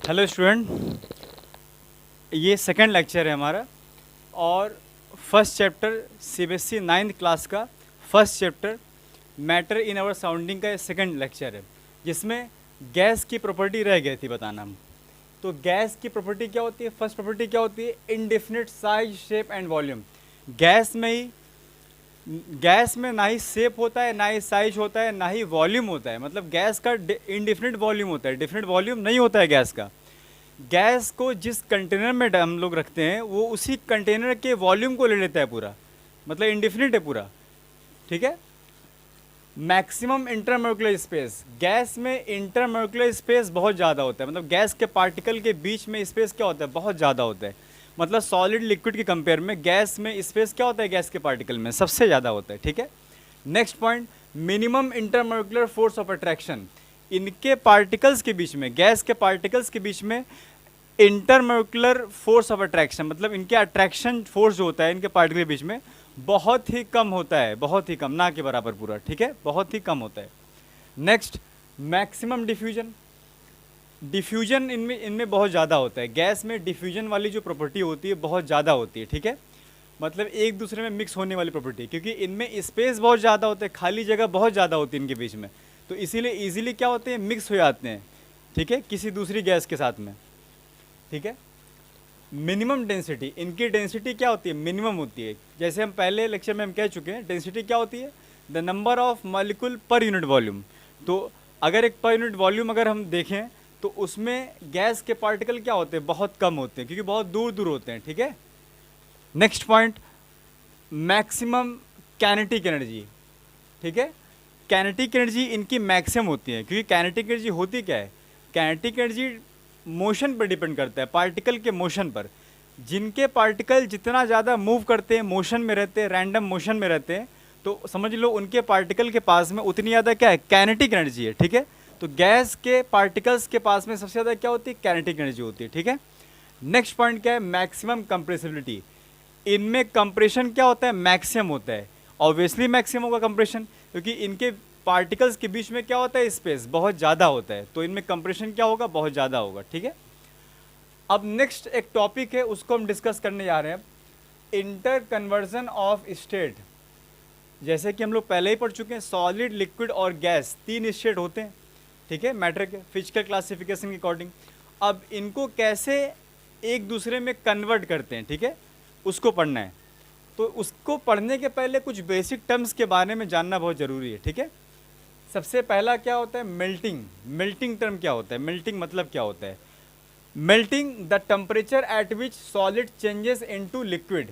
Hello student, ये second lecture है हमारा और first chapter CBSE 9th class का first chapter matter in our surrounding का सेकंड लेक्चर है, जिसमें गैस की प्रॉपर्टी रह गई थी बताना हम। तो गैस की प्रॉपर्टी क्या होती है? फर्स्ट प्रॉपर्टी क्या होती है? Indefinite size, shape and volume. Gas में ना ही शेप होता है, ना ही साइज होता है, ना ही वॉल्यूम होता है। मतलब गैस का इनडिफिनिट वॉल्यूम होता है, डिफिनिट वॉल्यूम नहीं होता है गैस का। गैस को जिस कंटेनर में हम लोग रखते हैं वो उसी कंटेनर के वॉल्यूम को ले लेता है पूरा, मतलब इनडिफिनिट है पूरा। ठीक है। मैक्सिमम इंटरमोलिकुलर स्पेस, गैस में इंटरमोलिकुलर स्पेस बहुत ज़्यादा होता है। मतलब गैस के पार्टिकल के बीच में स्पेस क्या होता है? बहुत ज़्यादा होता है। मतलब सॉलिड लिक्विड के कंपेयर में गैस में स्पेस क्या होता है? गैस के पार्टिकल में सबसे ज़्यादा होता है। ठीक है। Next point, minimum intermolecular force of attraction. इनके पार्टिकल्स के बीच में, गैस के पार्टिकल्स के बीच में इंटरमोलिकुलर फोर्स ऑफ अट्रैक्शन, मतलब इनके अट्रैक्शन फोर्स जो होता है इनके पार्टिकल के बीच में बहुत ही कम होता है, बहुत ही कम, ना के बराबर पूरा। ठीक है, बहुत ही कम होता है। Next, maximum diffusion. डिफ्यूजन इनमें बहुत ज़्यादा होता है। गैस में डिफ्यूजन वाली जो प्रॉपर्टी होती है बहुत ज़्यादा होती है। ठीक है, मतलब एक दूसरे में मिक्स होने वाली प्रॉपर्टी, क्योंकि इनमें स्पेस बहुत ज़्यादा होता है, खाली जगह बहुत ज़्यादा होती है इनके बीच में, तो इसीलिए इजीली क्या होते हैं? मिक्स हो जाते हैं। ठीक है, किसी दूसरी गैस के साथ में। ठीक है। मिनिमम डेंसिटी, इनकी डेंसिटी क्या होती है? मिनिमम होती है। जैसे हम पहले लेक्चर में हम कह चुके हैं, डेंसिटी क्या होती है? The number of molecule per unit volume. तो अगर एक पर यूनिट वॉल्यूम अगर हम देखें तो उसमें गैस के पार्टिकल क्या होते हैं? बहुत कम होते हैं, क्योंकि बहुत दूर दूर होते हैं। ठीक है। Next point, maximum kinetic energy. ठीक है, काइनेटिक एनर्जी इनकी मैक्सिमम होती है, क्योंकि काइनेटिक एनर्जी होती क्या है? काइनेटिक एनर्जी मोशन पर डिपेंड करता है, पार्टिकल के मोशन पर। जिनके पार्टिकल जितना ज़्यादा मूव करते हैं, मोशन में रहते हैं, रैंडम मोशन में रहते हैं, तो समझ लो उनके पार्टिकल के पास में उतनी ज़्यादा क्या है? काइनेटिक एनर्जी है। ठीक है, तो गैस के पार्टिकल्स के पास में सबसे ज़्यादा क्या होती है? काइनेटिक एनर्जी होती है। ठीक है। नेक्स्ट पॉइंट क्या है? Maximum compressibility. इनमें कंप्रेशन क्या होता है? मैक्सिमम होता है। ऑब्वियसली मैक्सिमम होगा कंप्रेशन, क्योंकि इनके पार्टिकल्स के बीच में क्या होता है? स्पेस बहुत ज़्यादा होता है, तो इनमें कंप्रेशन क्या होगा? बहुत ज़्यादा होगा। ठीक है। अब नेक्स्ट एक टॉपिक है, उसको हम डिस्कस करने जा रहे हैं, इंटर कन्वर्जन ऑफ स्टेट। जैसे कि हम लोग पहले ही पढ़ चुके हैं, सॉलिड, लिक्विड और गैस, तीन स्टेट होते हैं। ठीक है, मैटर के फिजिकल क्लासिफिकेशन के अकॉर्डिंग। अब इनको कैसे एक दूसरे में कन्वर्ट करते हैं, ठीक है, उसको पढ़ना है। तो उसको पढ़ने के पहले कुछ बेसिक टर्म्स के बारे में जानना बहुत ज़रूरी है। ठीक है। सबसे पहला क्या होता है? मेल्टिंग। मेल्टिंग टर्म क्या होता है? मेल्टिंग मतलब क्या होता है? Melting, the temperature at which solid changes into liquid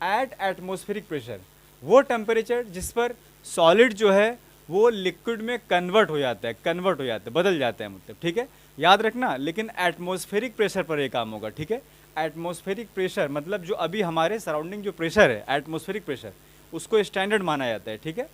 at atmospheric pressure. वो टेम्परेचर जिस पर सॉलिड जो है वो लिक्विड में कन्वर्ट हो जाता है, कन्वर्ट हो जाता है, बदल जाता है मतलब। ठीक है, याद रखना, लेकिन एटमॉस्फेरिक प्रेशर पर ये काम होगा। ठीक है, एटमॉस्फेरिक प्रेशर मतलब जो अभी हमारे सराउंडिंग जो प्रेशर है, एटमॉस्फेरिक प्रेशर, उसको स्टैंडर्ड माना जाता है। ठीक है।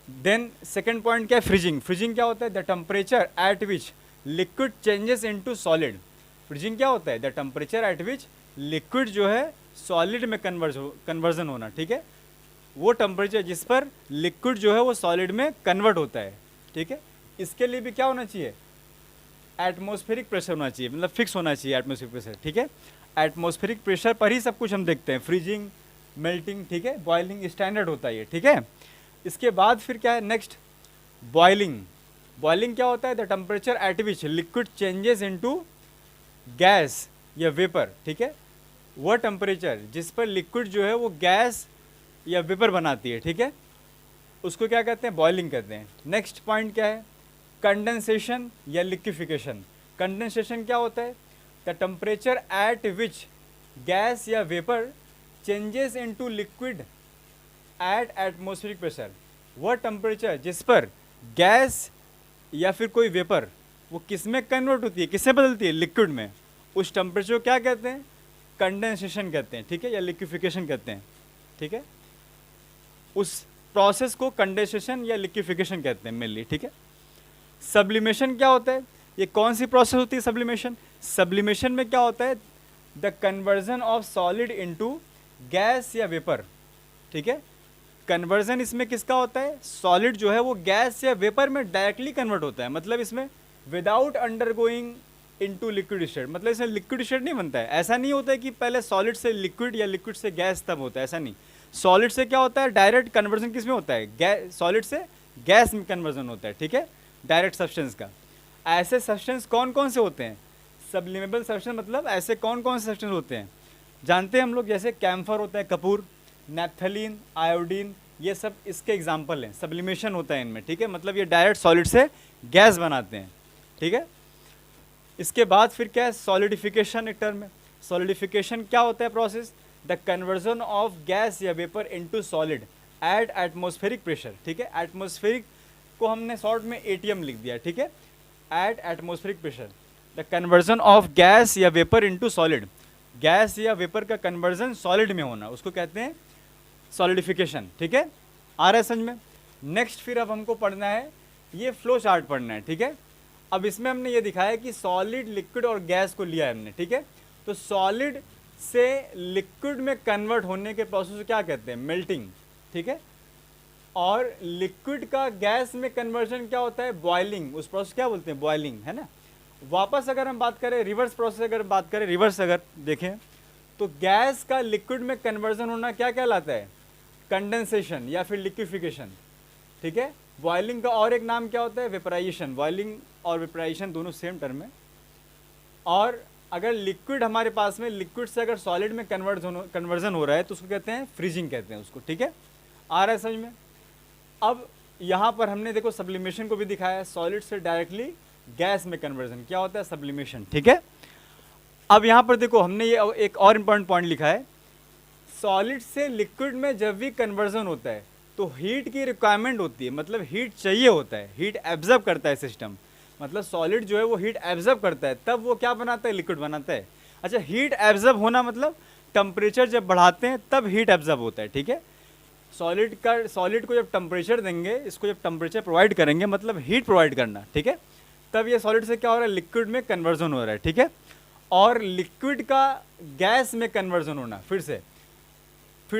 देन सेकेंड पॉइंट क्या है? फ्रीजिंग। फ्रीजिंग क्या होता है? The temperature at which liquid changes into solid. Freezing क्या होता है? The temperature at which liquid जो है सॉलिड में कन्वर्जन होना। ठीक है, वो टेम्परेचर जिस पर लिक्विड जो है वो सॉलिड में कन्वर्ट होता है। ठीक है, इसके लिए भी क्या होना चाहिए? एटमॉस्फेरिक प्रेशर होना चाहिए, मतलब फिक्स होना चाहिए एटमॉस्फेरिक प्रेशर। ठीक है, एटमॉस्फेरिक प्रेशर पर ही सब कुछ हम देखते हैं, फ्रीजिंग, मेल्टिंग, ठीक है, बॉइलिंग, स्टैंडर्ड होता है ये। ठीक है, इसके बाद फिर क्या है? Next, boiling. बॉइलिंग क्या होता है? The temperature at which liquid changes into gas या वेपर। ठीक है, वह टेम्परेचर जिस पर लिक्विड जो है वो गैस या वेपर बनाती है। ठीक है, उसको क्या कहते हैं? बॉइलिंग कहते हैं। नेक्स्ट पॉइंट क्या है? कंडेंसेशन या लिक्विफिकेशन। कंडेंसेशन क्या होता है? The temperature at which gas या vapour changes into liquid at atmospheric pressure. वह टेम्परेचर जिस पर गैस या फिर कोई वेपर वो किस में कन्वर्ट होती है, किससे बदलती है? लिक्विड में। उस टेम्परेचर को क्या कहते हैं? कंडेंसेशन कहते हैं। ठीक है, या लिक्विफिकेशन कहते हैं। ठीक है, उस प्रोसेस को कंडेंसेशन या लिक्विफिकेशन कहते हैं मेनली। ठीक है। सब्लिमेशन क्या होता है? ये कौन सी प्रोसेस होती है? सब्लिमेशन। सब्लिमेशन में क्या होता है? The conversion of solid into gas या वेपर। ठीक है, कन्वर्जन इसमें किसका होता है? सॉलिड जो है वो गैस या वेपर में डायरेक्टली कन्वर्ट होता है, मतलब इसमें without undergoing into liquid state, मतलब इसमें लिक्विड स्टेट नहीं बनता है। ऐसा नहीं होता है कि पहले सॉलिड से लिक्विड या लिक्विड से गैस तब होता है, ऐसा नहीं। सॉलिड से क्या होता है, डायरेक्ट कन्वर्जन किस में होता है, सॉलिड से गैस में कन्वर्जन होता है, ठीक है, डायरेक्ट सब्सटेंस का। ऐसे सब्सटेंस कौन कौन से होते हैं, सब्लिमेबल सब्सटेंस, मतलब ऐसे कौन कौन से सब्सटेंस होते हैं जानते हैं हम लोग, जैसे कैम्फर होता है, कपूर, नैप्थलीन, आयोडीन, ये सब इसके एग्जाम्पल हैं। सब्लिमेशन होता है इनमें, ठीक है, मतलब ये डायरेक्ट सॉलिड से गैस बनाते हैं, ठीक है। इसके बाद फिर क्या है, सॉलिडिफिकेशन एक टर्म है। सॉलिडिफिकेशन क्या होता है process, the conversion of gas या vapour into solid at atmospheric pressure, ठीक है। एटमॉस्फेरिक को हमने शॉर्ट में एटीएम लिख दिया, ठीक है, eight atmospheric pressure the conversion of gas या वेपर इनटू सॉलिड, गैस या वेपर का कन्वर्जन सॉलिड में होना, उसको कहते हैं सॉलिडिफिकेशन, ठीक है। आ रहा है समझ में। नेक्स्ट फिर अब हमको पढ़ना है, ये फ्लो चार्ट पढ़ना है, ठीक है। अब इसमें हमने ये दिखाया कि सॉलिड, लिक्विड और गैस को लिया है हमने, ठीक है। तो सॉलिड से लिक्विड में कन्वर्ट होने के प्रोसेस को क्या कहते हैं, मेल्टिंग, ठीक है। और लिक्विड का गैस में कन्वर्जन क्या होता है, बॉइलिंग, उस प्रोसेस क्या बोलते हैं, बॉइलिंग, है ना। वापस अगर हम बात करें रिवर्स प्रोसेस, अगर बात करें रिवर्स अगर देखें तो गैस का लिक्विड में कन्वर्जन होना क्या कहलाता है, कंडेंसेशन या फिर लिक्विफिकेशन, ठीक है। बॉइलिंग का और एक नाम क्या होता है, वेपराइजेशन। बॉइलिंग और वेपराइजेशन दोनों सेम टर्म है। और अगर लिक्विड हमारे पास में, लिक्विड से अगर सॉलिड में कन्वर्जन हो रहा है तो उसको कहते हैं फ्रीजिंग, कहते हैं उसको, ठीक है। आ रहा है समझ में। अब यहाँ पर हमने देखो सब्लिमेशन को भी दिखाया है, सॉलिड से डायरेक्टली गैस में कन्वर्जन क्या होता है, सब्लिमेशन, ठीक है। अब यहाँ पर देखो हमने ये एक और इम्पॉर्टेंट पॉइंट लिखा है, सॉलिड से लिक्विड में जब भी कन्वर्जन होता है तो हीट की रिक्वायरमेंट होती है, मतलब हीट चाहिए होता है, हीट एब्जॉर्ब करता है सिस्टम, मतलब सॉलिड जो है वो हीट एब्जॉर्ब करता है, तब वो क्या बनाता है, लिक्विड बनाता है। अच्छा, हीट एब्जॉर्ब होना मतलब टेम्परेचर जब बढ़ाते हैं तब हीट एब्जॉर्ब होता है, ठीक है। सॉलिड को जब टेम्परेचर देंगे, इसको जब टेम्परेचर प्रोवाइड करेंगे, मतलब हीट प्रोवाइड करना, ठीक है, तब ये सॉलिड से क्या हो रहा है, लिक्विड में कन्वर्जन हो रहा है, ठीक है। और लिक्विड का गैस में कन्वर्जन होना, फिर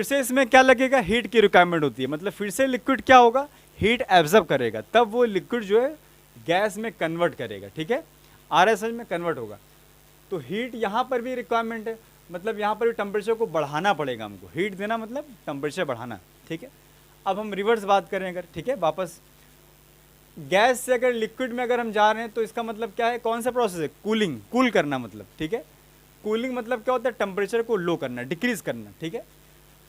से इसमें क्या लगेगा, हीट की रिक्वायरमेंट होती है, मतलब फिर से लिक्विड क्या होगा, हीट एब्जॉर्ब करेगा, तब वो लिक्विड जो है गैस में कन्वर्ट करेगा, ठीक है। आर एस में कन्वर्ट होगा। तो हीट यहाँ पर भी रिक्वायरमेंट है, मतलब यहाँ पर भी टेम्परेचर को बढ़ाना पड़ेगा हमको, हीट देना मतलब टेम्परेचर बढ़ाना, ठीक है। अब हम रिवर्स बात करें अगर, ठीक है, वापस गैस से अगर लिक्विड में अगर हम जा रहे हैं तो इसका मतलब क्या है, कौन सा प्रोसेस है, कूलिंग, कूल करना मतलब, ठीक है। कूलिंग मतलब क्या होता है, टेम्परेचर को लो करना, डिक्रीज करना, ठीक है।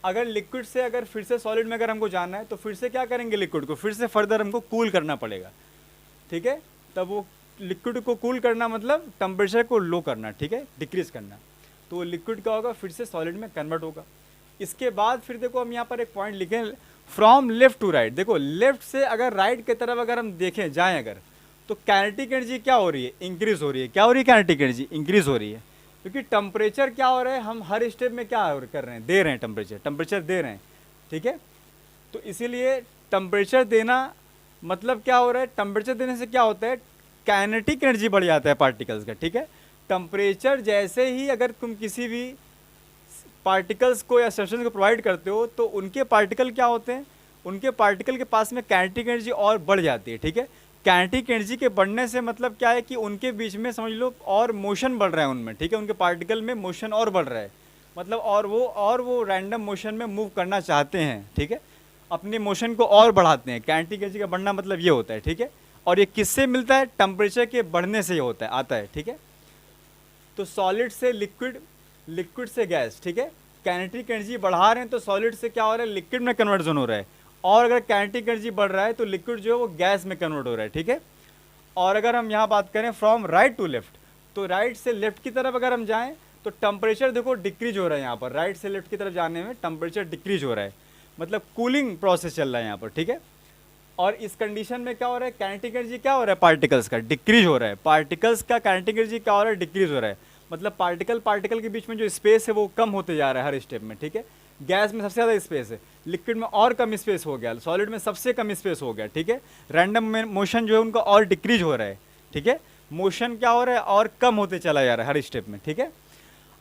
अगर लिक्विड से अगर फिर से सॉलिड में अगर हमको जाना है तो फिर से क्या करेंगे, लिक्विड को फिर से फर्दर हमको कूल करना पड़ेगा, ठीक है। तब वो लिक्विड को कूल करना मतलब टेम्परेचर को लो करना, ठीक है, डिक्रीज करना, तो वो लिक्विड क्या होगा, फिर से सॉलिड में कन्वर्ट होगा। इसके बाद फिर देखो हम यहाँ पर एक पॉइंट लिखें, फ्रॉम लेफ्ट टू राइट। देखो लेफ्ट से अगर राइट की तरफ अगर हम देखें जाएं अगर, तो काइनेटिक एनर्जी क्या हो रही है, इंक्रीज हो रही है। क्या हो रही है, काइनेटिक एनर्जी इंक्रीज हो रही है, क्योंकि टेम्परेचर क्या हो रहा है, हम हर स्टेप में क्या कर रहे हैं, दे रहे हैं टेम्परेचर दे रहे हैं, ठीक है। तो इसीलिए टेम्परेचर देना मतलब क्या हो रहा है, टेम्परेचर देने से क्या होता है, काइनेटिक एनर्जी बढ़ जाता है पार्टिकल्स का, ठीक है। टेम्परेचर जैसे ही अगर तुम किसी भी पार्टिकल्स को या सब्सटेंस को प्रोवाइड करते हो तो उनके पार्टिकल क्या होते हैं, उनके पार्टिकल के पास में काइनेटिक एनर्जी और बढ़ जाती है, ठीक है। काइनेटिक एनर्जी के बढ़ने से मतलब क्या है कि उनके बीच में समझ लो और मोशन बढ़ रहा है उनमें, ठीक है, उनके पार्टिकल में मोशन और बढ़ रहा है, मतलब और वो रैंडम मोशन में मूव करना चाहते हैं, ठीक है, अपने मोशन को और बढ़ाते हैं। काइनेटिक एनर्जी का बढ़ना मतलब ये होता है, ठीक है। और ये किससे मिलता है, टेम्परेचर के बढ़ने से ये होता है, आता है, ठीक है। तो सॉलिड से लिक्विड, लिक्विड से गैस, ठीक है, काइनेटिक एनर्जी बढ़ा रहे हैं तो सॉलिड से क्या हो रहा है, लिक्विड में कन्वर्जन हो रहा है। और अगर काइनेटिक एनर्जी बढ़ रहा है तो लिक्विड जो है वो गैस में कन्वर्ट हो रहा है, ठीक है। और अगर हम यहाँ बात करें फ्रॉम राइट टू लेफ्ट, तो राइट से लेफ्ट की तरफ अगर हम जाएं तो टेम्परेचर देखो डिक्रीज हो रहा है, यहाँ पर राइट से लेफ्ट की तरफ जाने में टेम्परेचर डिक्रीज हो रहा है, मतलब कूलिंग प्रोसेस चल रहा है यहाँ पर, ठीक है। और इस कंडीशन में क्या हो रहा है, काइनेटिक एनर्जी क्या हो रहा है, पार्टिकल्स का डिक्रीज हो रहा है, पार्टिकल्स का काइनेटिक एनर्जी क्या हो रहा है, डिक्रीज हो रहा है, मतलब पार्टिकल के बीच में जो स्पेस है वो कम होते जा रहा है हर स्टेप में, ठीक है। गैस में सबसे ज़्यादा स्पेस है, लिक्विड में और कम स्पेस हो गया, सॉलिड में सबसे कम स्पेस हो गया, ठीक है। रैंडम में मोशन जो है उनका और डिक्रीज हो रहा है, ठीक है, मोशन क्या हो रहा है और कम होते चला जा रहा है हर स्टेप में, ठीक है।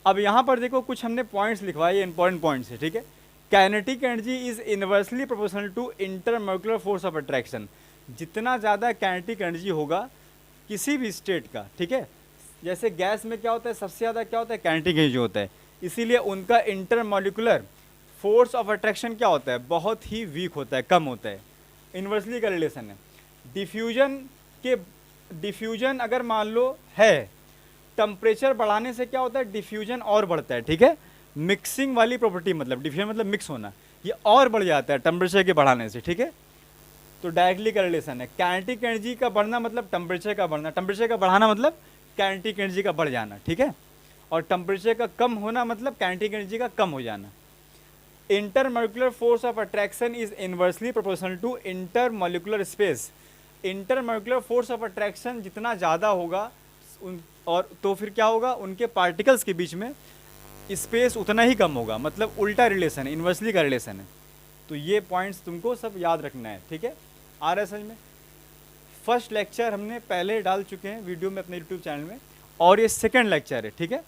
अब यहाँ पर देखो कुछ हमने पॉइंट्स लिखवाए, इंपॉर्टेंट पॉइंट्स है, ठीक है। Kinetic energy is inversely proportional to intermolecular force of attraction. जितना ज़्यादा काइनेटिक एनर्जी होगा किसी भी स्टेट का, ठीक है, जैसे गैस में क्या होता है, सबसे ज़्यादा क्या होता है, काइनेटिक एनर्जी होता है, इसीलिए उनका इंटरमॉलिक्यूलर फोर्स ऑफ अट्रैक्शन क्या होता है, बहुत ही वीक होता है, कम होता है। इन्वर्सली का रिलेशन है। डिफ्यूजन अगर मान लो है, टेम्परेचर बढ़ाने से क्या होता है, डिफ्यूजन और बढ़ता है, ठीक है। मिक्सिंग वाली प्रॉपर्टी, मतलब डिफ्यूजन मतलब मिक्स होना, ये और बढ़ जाता है टेम्परेचर के बढ़ाने से, ठीक है। तो डायरेक्टली का रिलेशन है। काइनेटिक एनर्जी का बढ़ना मतलब टेम्परेचर का बढ़ना, टेम्परेचर का बढ़ाना मतलब काइनेटिक एनर्जी का बढ़ जाना, ठीक है। और टेम्परेचर का कम होना मतलब काइनेटिक एनर्जी का कम हो जाना। Intermolecular force of attraction is inversely proportional to intermolecular space. Intermolecular force of attraction जितना ज़्यादा होगा और तो फिर क्या होगा, उनके पार्टिकल्स के बीच में स्पेस उतना ही कम होगा, मतलब उल्टा रिलेशन है, इन्वर्सली का रिलेशन है। तो ये पॉइंट्स तुमको सब याद रखना है, ठीक है। आ रहा है समझ में। फर्स्ट लेक्चर हमने पहले डाल चुके हैं वीडियो में अपने यूट्यूब चैनल में, और ये सेकंड लेक्चर है, ठीक है।